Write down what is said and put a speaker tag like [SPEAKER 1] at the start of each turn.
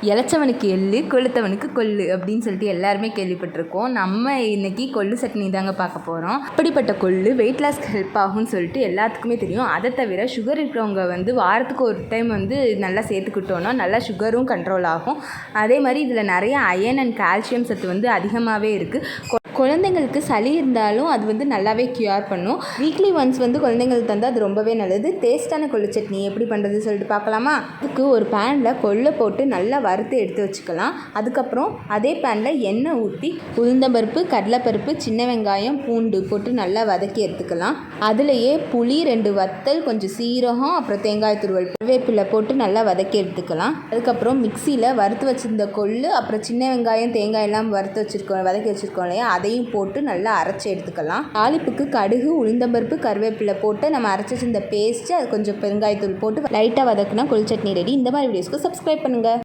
[SPEAKER 1] இளைச்சவனுக்கு எள்ளு கொளுத்தவனுக்கு கொள்ளு அப்படின்னு சொல்லிட்டு எல்லாருமே கேள்விப்பட்டிருக்கோம். நம்ம இன்னைக்கு கொள்ளு சட்னி தாங்க பார்க்க போகிறோம். அப்படிப்பட்ட கொள்ளு வெயிட் லாஸ்க்கு ஹெல்ப் ஆகும்னு சொல்லிட்டு எல்லாத்துக்குமே தெரியும். அதை தவிர சுகர் இருக்கிறவங்க வாரத்துக்கு ஒரு டைம் நல்லா சேர்த்துக்கிட்டோன்னா நல்லா சுகரும் கண்ட்ரோல் ஆகும். அதே மாதிரி இதில் நிறைய அயன் அண்ட் கால்சியம் சத்து அதிகமாகவே இருக்குது. குழந்தைங்களுக்கு சளி இருந்தாலும் அது நல்லாவே க்யூர் பண்ணும். வீக்லி ஒன்ஸ் குழந்தைங்களுக்கு தந்தால் அது ரொம்பவே நல்லது. டேஸ்ட்டான கொள்ளு சட்னி எப்படி பண்ணுறது சொல்லிட்டு பார்க்கலாமா? அதுக்கு ஒரு பேனில் கொள்ளை போட்டு நல்லா வறுத்து எடுத்து வச்சுக்கலாம். அதுக்கப்புறம் அதே பேனில் எண்ணெய் ஊற்றி உளுந்தம்பருப்பு, கடலைப்பருப்பு, சின்ன வெங்காயம், பூண்டு போட்டு நல்லா வதக்கி எடுத்துக்கலாம். அதுலேயே புளி, 2 வத்தல், கொஞ்சம் சீரகம், அப்புறம் தேங்காய் துருவல், கருவேப்பிலை போட்டு நல்லா வதக்கி எடுத்துக்கலாம். அதுக்கப்புறம் மிக்சியில் வறுத்து வச்சுருந்த கொள்ளு, அப்புறம் சின்ன வெங்காயம், தேங்காய் எல்லாம் வதக்கி வச்சுருக்கோம் இல்லையா, அதையும் போட்டு நல்லா அரைச்சி எடுத்துக்கலாம். தாளிப்புக்கு கடுகு, உளுந்தம்பருப்பு, கருவேப்பிலை போட்டு நம்ம அரைச்சி வச்சிருந்த பேஸ்ட்டு, அது கொஞ்சம் பெருங்காயத்தூள் போட்டு லைட்டாக வதக்குனா கொள்ளு சட்னி ரெடி. இந்த மாதிரி வீடியோஸ்க்கு சப்ஸ்கிரைப் பண்ணுங்கள்.